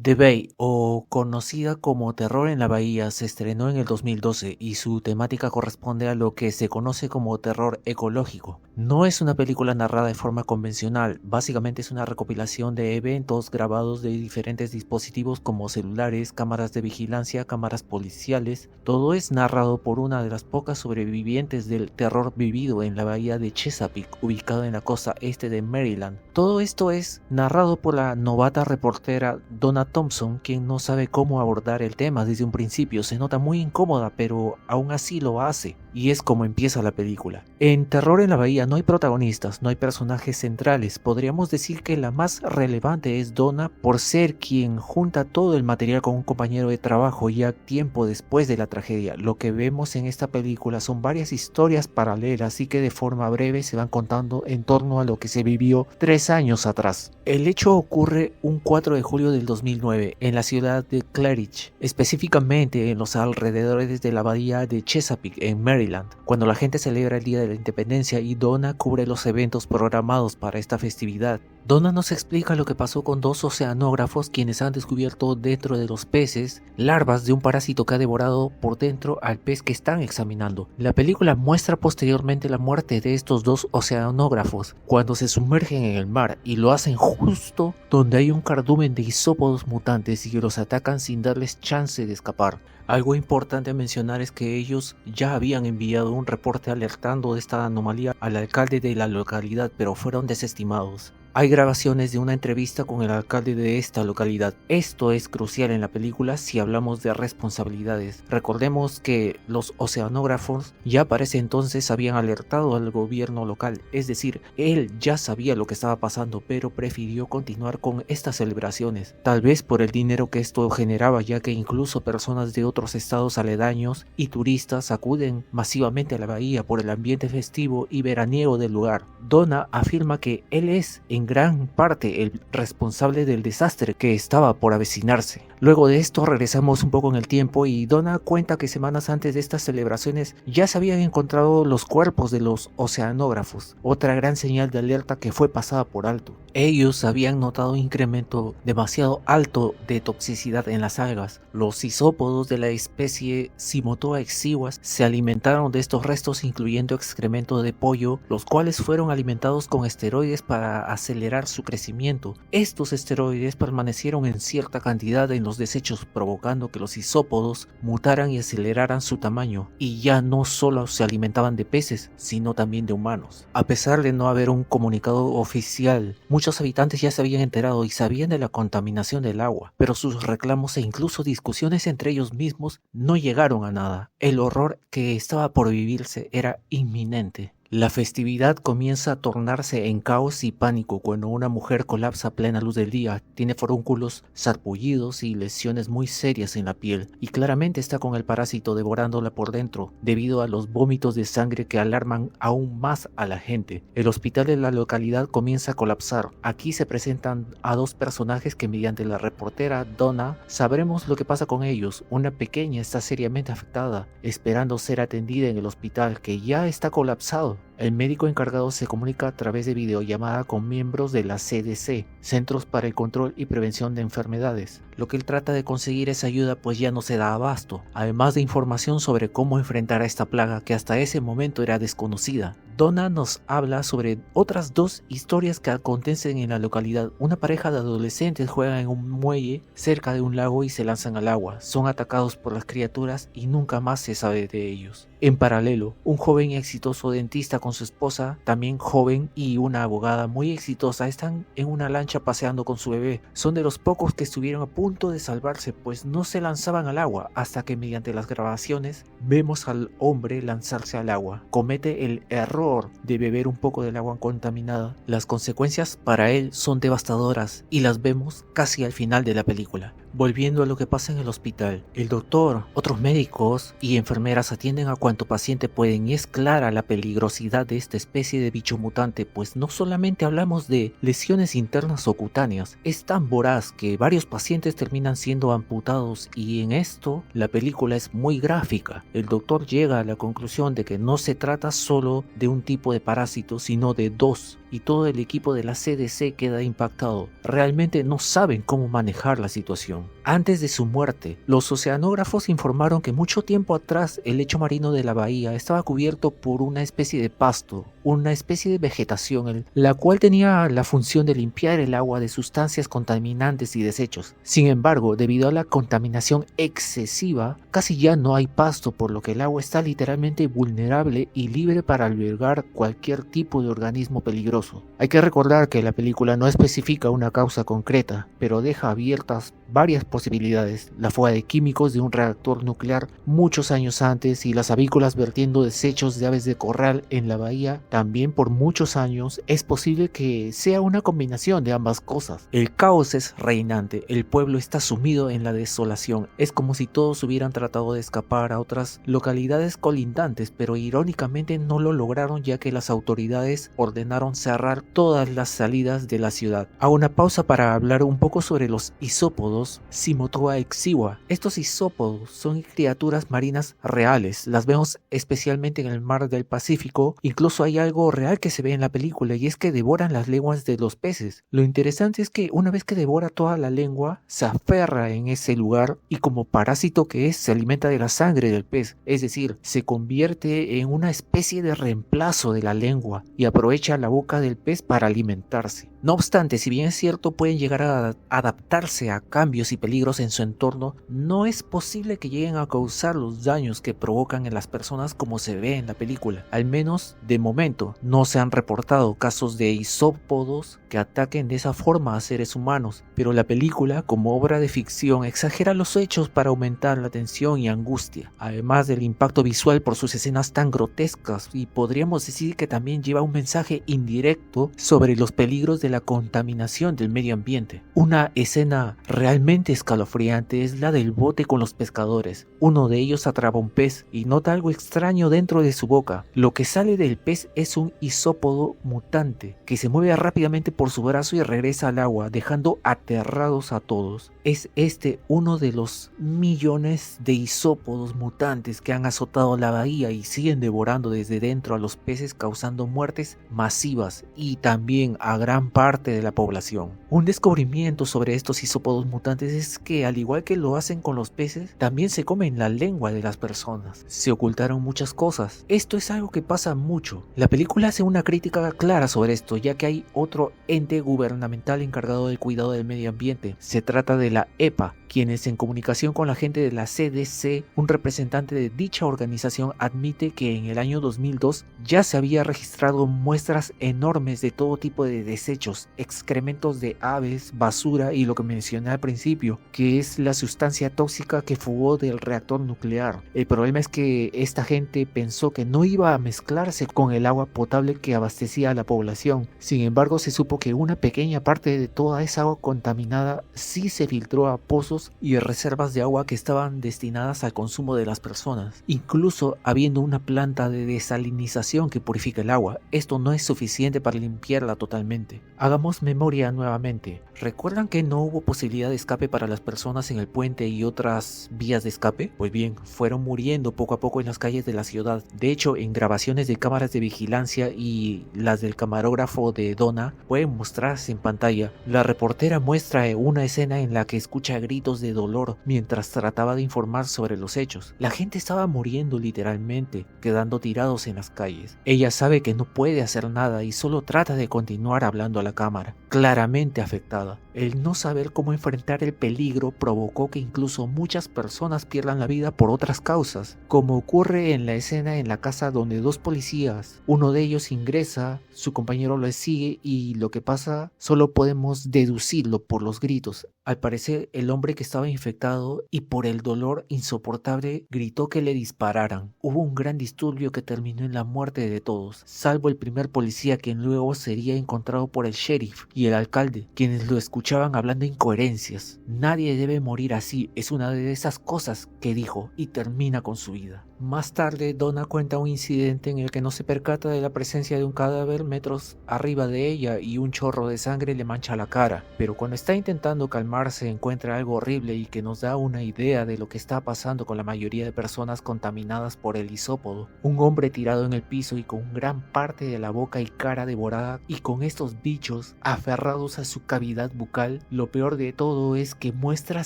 The Bay, o conocida como Terror en la Bahía, se estrenó en el 2012 y su temática corresponde a lo que se conoce como terror ecológico. No es una película narrada de forma convencional, básicamente es una recopilación de eventos grabados de diferentes dispositivos como celulares, cámaras de vigilancia, cámaras policiales. Todo es narrado por una de las pocas sobrevivientes del terror vivido en la bahía de Chesapeake, ubicada en la costa este de Maryland. Todo esto es narrado por la novata reportera Donna Thompson, quien no sabe cómo abordar el tema desde un principio. Se nota muy incómoda, pero aún así lo hace. Y es como empieza la película. En Terror en la Bahía no hay protagonistas, no hay personajes centrales. Podríamos decir que la más relevante es Donna por ser quien junta todo el material con un compañero de trabajo ya tiempo después de la tragedia. Lo que vemos en esta película son varias historias paralelas y que de forma breve se van contando en torno a lo que se vivió 3 años atrás. El hecho ocurre un 4 de julio del 2009 en la ciudad de Claridge, específicamente en los alrededores de la bahía de Chesapeake en Maryland, cuando la gente celebra el Día de la Independencia y Donna cubre los eventos programados para esta festividad. Donna nos explica lo que pasó con dos oceanógrafos quienes han descubierto dentro de los peces larvas de un parásito que ha devorado por dentro al pez que están examinando. La película muestra posteriormente la muerte de estos dos oceanógrafos cuando se sumergen en el mar y lo hacen justo donde hay un cardumen de isópodos mutantes y que los atacan sin darles chance de escapar. Algo importante a mencionar es que ellos ya habían enviado un reporte alertando de esta anomalía al alcalde de la localidad, pero fueron desestimados. Hay grabaciones de una entrevista con el alcalde de esta localidad. Esto es crucial en la película si hablamos de responsabilidades. Recordemos que los oceanógrafos ya para ese entonces habían alertado al gobierno local, es decir, él ya sabía lo que estaba pasando, pero prefirió continuar con estas celebraciones. Tal vez por el dinero que esto generaba, ya que incluso personas de otros estados aledaños y turistas acuden masivamente a la bahía por el ambiente festivo y veraniego del lugar. Donna afirma que él es en gran parte el responsable del desastre que estaba por avecinarse. Luego de esto regresamos un poco en el tiempo y Donna cuenta que semanas antes de estas celebraciones ya se habían encontrado los cuerpos de los oceanógrafos, otra gran señal de alerta que fue pasada por alto. Ellos habían notado un incremento demasiado alto de toxicidad en las algas. Los isópodos de la especie Simotoa exiguas se alimentaron de estos restos, incluyendo excremento de pollo, los cuales fueron alimentados con esteroides para acelerar su crecimiento. Estos esteroides permanecieron en cierta cantidad en los desechos, provocando que los isópodos mutaran y aceleraran su tamaño, y ya no solo se alimentaban de peces, sino también de humanos. A pesar de no haber un comunicado oficial, muchos habitantes ya se habían enterado y sabían de la contaminación del agua, pero sus reclamos e incluso discusiones entre ellos mismos no llegaron a nada. El horror que estaba por vivirse era inminente. La festividad comienza a tornarse en caos y pánico cuando una mujer colapsa a plena luz del día, tiene forúnculos, sarpullidos y lesiones muy serias en la piel, y claramente está con el parásito devorándola por dentro, debido a los vómitos de sangre que alarman aún más a la gente. El hospital de la localidad comienza a colapsar. Aquí se presentan a dos personajes que mediante la reportera Donna sabremos lo que pasa con ellos. Una pequeña está seriamente afectada, esperando ser atendida en el hospital que ya está colapsado. El médico encargado se comunica a través de videollamada con miembros de la CDC, Centros para el Control y Prevención de Enfermedades. Lo que él trata de conseguir es ayuda, pues ya no se da abasto, además de información sobre cómo enfrentar a esta plaga que hasta ese momento era desconocida. Donna nos habla sobre otras dos historias que acontecen en la localidad. Una pareja de adolescentes juegan en un muelle cerca de un lago y se lanzan al agua. Son atacados por las criaturas y nunca más se sabe de ellos. En paralelo, un joven y exitoso dentista con su esposa, también joven, y una abogada muy exitosa están en una lancha paseando con su bebé. Son de los pocos que estuvieron a punto de salvarse, pues no se lanzaban al agua, hasta que mediante las grabaciones vemos al hombre lanzarse al agua. Comete el error de beber un poco del agua contaminada. Las consecuencias para él son devastadoras y las vemos casi al final de la película. Volviendo a lo que pasa en el hospital, el doctor, otros médicos y enfermeras atienden a cuanto paciente pueden y es clara la peligrosidad de esta especie de bicho mutante, pues no solamente hablamos de lesiones internas o cutáneas, es tan voraz que varios pacientes terminan siendo amputados y en esto la película es muy gráfica. El doctor llega a la conclusión de que no se trata solo de un tipo de parásito, sino de dos. y todo el equipo de la CDC queda impactado. Realmente no saben cómo manejar la situación. Antes de su muerte, los oceanógrafos informaron que mucho tiempo atrás el lecho marino de la bahía estaba cubierto por una especie de pasto, una especie de vegetación, la cual tenía la función de limpiar el agua de sustancias contaminantes y desechos. Sin embargo, debido a la contaminación excesiva, casi ya no hay pasto, por lo que el agua está literalmente vulnerable y libre para albergar cualquier tipo de organismo peligroso. Hay que recordar que la película no especifica una causa concreta, pero deja abiertas varias posibilidades: la fuga de químicos de un reactor nuclear muchos años antes y las avícolas vertiendo desechos de aves de corral en la bahía también por muchos años. Es posible que sea una combinación de ambas cosas. El caos es reinante, el pueblo está sumido en la desolación. Es como si todos hubieran tratado de escapar a otras localidades colindantes, pero irónicamente no lo lograron, ya que las autoridades ordenaron cerrar todas las salidas de la ciudad. Hago una pausa para hablar un poco sobre los isópodos Simotoa exigua. Estos isópodos son criaturas marinas reales, las vemos especialmente en el mar del Pacífico. Incluso hay algo real que se ve en la película, y es que devoran las lenguas de los peces. Lo interesante es que una vez que devora toda la lengua, se aferra en ese lugar y, como parásito que es, se alimenta de la sangre del pez, es decir, se convierte en una especie de reemplazo de la lengua y aprovecha la boca del pez para alimentarse. No obstante, si bien es cierto pueden llegar a adaptarse a cambios y peligros en su entorno, no es posible que lleguen a causar los daños que provocan en las personas como se ve en la película. Al menos de momento no se han reportado casos de isópodos que ataquen de esa forma a seres humanos, pero la película, como obra de ficción, exagera los hechos para aumentar la tensión y angustia, además del impacto visual por sus escenas tan grotescas, y podríamos decir que también lleva un mensaje indirecto sobre los peligros de la contaminación del medio ambiente. Una escena realmente escalofriante es la del bote con los pescadores. Uno de ellos atrapa un pez y nota algo extraño dentro de su boca. Lo que sale del pez es un isópodo mutante que se mueve rápidamente por su brazo y regresa al agua, dejando aterrados a todos. Es este uno de los millones de isópodos mutantes que han azotado la bahía y siguen devorando desde dentro a los peces, causando muertes masivas y también a gran parte de la población. Un descubrimiento sobre estos isópodos mutantes es que, al igual que lo hacen con los peces, también se comen la lengua de las personas. Se ocultaron muchas cosas. Esto es algo que pasa mucho. La película hace una crítica clara sobre esto, ya que hay otro ente gubernamental encargado del cuidado del medio ambiente. Se trata de la EPA, quienes, en comunicación con la gente de la CDC, un representante de dicha organización admite que en el año 2002 ya se había registrado muestras enormes de todo tipo de desechos, excrementos de aves, basura y lo que mencioné al principio, que es la sustancia tóxica que fugó del reactor nuclear. El problema es que esta gente pensó que no iba a mezclarse con el agua potable que abastecía a la población. Sin embargo, se supo que una pequeña parte de toda esa agua contaminada sí se filtró a pozos y reservas de agua que estaban destinadas al consumo de las personas, incluso habiendo una planta de desalinización que purifica el agua. Esto no es suficiente para limpiarla totalmente. Hagamos memoria nuevamente. ¿Recuerdan que no hubo posibilidad de escape para las personas en el puente y otras vías de escape? Pues bien, fueron muriendo poco a poco en las calles de la ciudad. De hecho, en grabaciones de cámaras de vigilancia y las del camarógrafo de Donna pueden mostrarse en pantalla. La reportera muestra una escena en la que escucha gritos de dolor mientras trataba de informar sobre los hechos. La gente estaba muriendo literalmente, quedando tirados en las calles. Ella sabe que no puede hacer nada y solo trata de continuar hablando a la cámara, claramente afectada. El no saber cómo enfrentar el peligro provocó que incluso muchas personas pierdan la vida por otras causas, como ocurre en la escena en la casa donde dos policías, uno de ellos ingresa, su compañero lo sigue y lo que pasa solo podemos deducirlo por los gritos. Al parecer, el hombre que estaba infectado y por el dolor insoportable gritó que le dispararan. Hubo un gran disturbio que terminó en la muerte de todos, salvo el primer policía, quien luego sería encontrado por el sheriff y el alcalde, quienes lo escuchaban hablando incoherencias. Nadie debe morir así, es una de esas cosas que dijo, y termina con su vida. Más tarde, Donna cuenta un incidente en el que no se percata de la presencia de un cadáver metros arriba de ella y un chorro de sangre le mancha la cara, pero cuando está intentando calmarse encuentra algo horrible y que nos da una idea de lo que está pasando con la mayoría de personas contaminadas por el hisópodo. Un hombre tirado en el piso y con gran parte de la boca y cara devorada, y con estos bichos aferrados a su cavidad bucal. Lo peor de todo es que muestra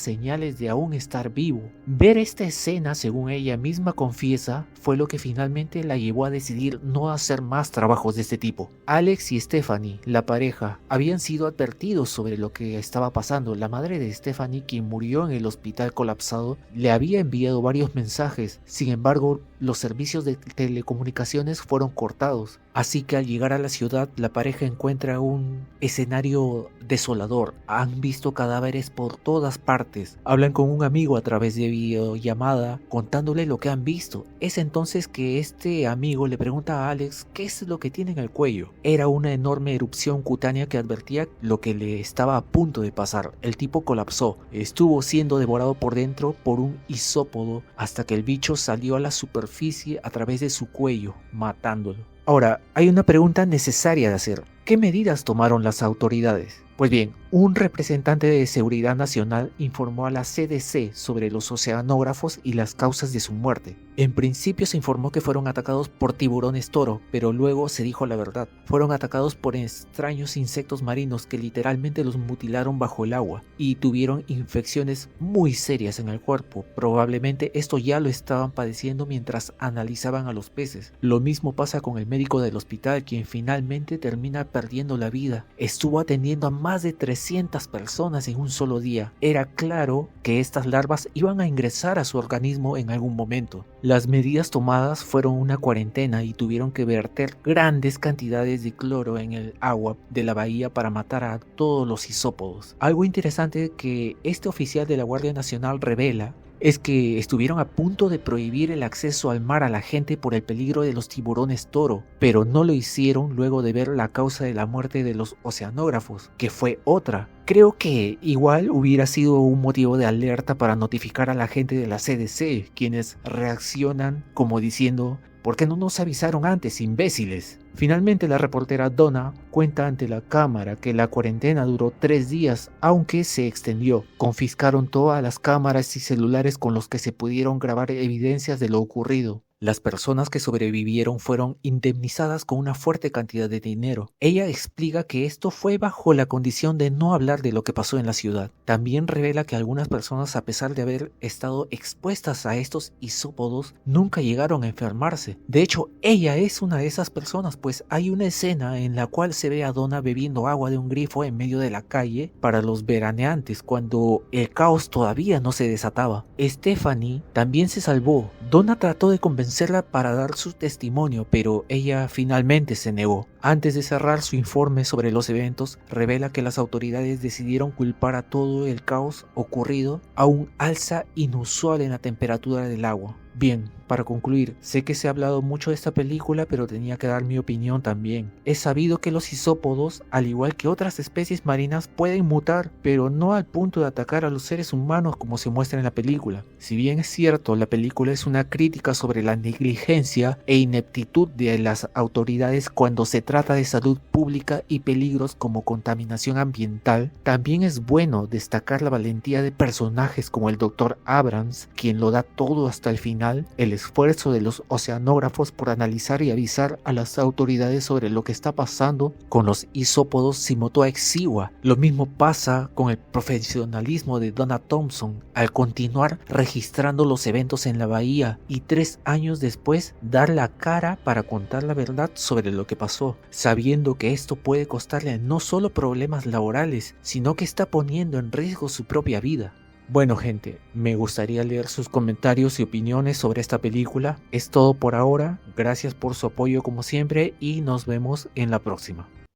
señales de aún estar vivo. Ver esta escena, según ella misma confiesa, fue lo que finalmente la llevó a decidir no hacer más trabajos de este tipo. Alex y Stephanie, la pareja, habían sido advertidos sobre lo que estaba pasando. La madre de Stephanie, quien murió en el hospital colapsado, le había enviado varios mensajes. Sin embargo, los servicios de telecomunicaciones fueron cortados. Así que al llegar a la ciudad, la pareja encuentra un escenario desolador. Han visto cadáveres por todas partes. Hablan con un amigo a través de videollamada contándole lo que han visto. Es entonces que este amigo le pregunta a Alex qué es lo que tiene en el cuello. Era una enorme erupción cutánea que advertía lo que le estaba a punto de pasar. El tipo colapsó. Estuvo siendo devorado por dentro por un hisópodo hasta que el bicho salió a la superficie a través de su cuello, matándolo. Ahora, hay una pregunta necesaria de hacer. ¿Qué medidas tomaron las autoridades? Pues bien, un representante de Seguridad Nacional informó a la CDC sobre los oceanógrafos y las causas de su muerte. En principio se informó que fueron atacados por tiburones toro, pero luego se dijo la verdad. Fueron atacados por extraños insectos marinos que literalmente los mutilaron bajo el agua y tuvieron infecciones muy serias en el cuerpo. Probablemente esto ya lo estaban padeciendo mientras analizaban a los peces. Lo mismo pasa con el médico del hospital, quien finalmente termina perdiendo la vida. Estuvo atendiendo a más de 300 personas en un solo día. Era claro que estas larvas iban a ingresar a su organismo en algún momento. Las medidas tomadas fueron una cuarentena y tuvieron que verter grandes cantidades de cloro en el agua de la bahía para matar a todos los hisópodos. Algo interesante que este oficial de la Guardia Nacional revela es que estuvieron a punto de prohibir el acceso al mar a la gente por el peligro de los tiburones toro, pero no lo hicieron luego de ver la causa de la muerte de los oceanógrafos, que fue otra. Creo que igual hubiera sido un motivo de alerta para notificar a la gente de la CDC, quienes reaccionan como diciendo: ¿por qué no nos avisaron antes, imbéciles? Finalmente la reportera Donna cuenta ante la cámara que la cuarentena duró 3 días, aunque se extendió. Confiscaron todas las cámaras y celulares con los que se pudieron grabar evidencias de lo ocurrido. Las personas que sobrevivieron fueron indemnizadas con una fuerte cantidad de dinero. Ella explica que esto fue bajo la condición de no hablar de lo que pasó en la ciudad. También revela que algunas personas, a pesar de haber estado expuestas a estos hisópodos, nunca llegaron a enfermarse. De hecho, ella es una de esas personas, pues hay una escena en la cual se ve a Donna bebiendo agua de un grifo en medio de la calle para los veraneantes, cuando el caos todavía no se desataba. Stephanie también se salvó. Donna trató de convencerla para dar su testimonio, pero ella finalmente se negó. Antes de cerrar su informe sobre los eventos, revela que las autoridades decidieron culpar a todo el caos ocurrido a un alza inusual en la temperatura del agua. Bien, para concluir, sé que se ha hablado mucho de esta película, pero tenía que dar mi opinión también. Es sabido que los isópodos, al igual que otras especies marinas, pueden mutar, pero no al punto de atacar a los seres humanos como se muestra en la película. Si bien es cierto, la película es una crítica sobre la negligencia e ineptitud de las autoridades cuando se trata de salud pública y peligros como contaminación ambiental, también es bueno destacar la valentía de personajes como el Dr. Abrams, quien lo da todo hasta el final, el esfuerzo de los oceanógrafos por analizar y avisar a las autoridades sobre lo que está pasando con los isópodos se mostró exigua. Lo mismo pasa con el profesionalismo de Donna Thompson al continuar registrando los eventos en la bahía y 3 años después dar la cara para contar la verdad sobre lo que pasó, sabiendo que esto puede costarle no solo problemas laborales, sino que está poniendo en riesgo su propia vida. Bueno gente, me gustaría leer sus comentarios y opiniones sobre esta película. Es todo por ahora, gracias por su apoyo como siempre y nos vemos en la próxima.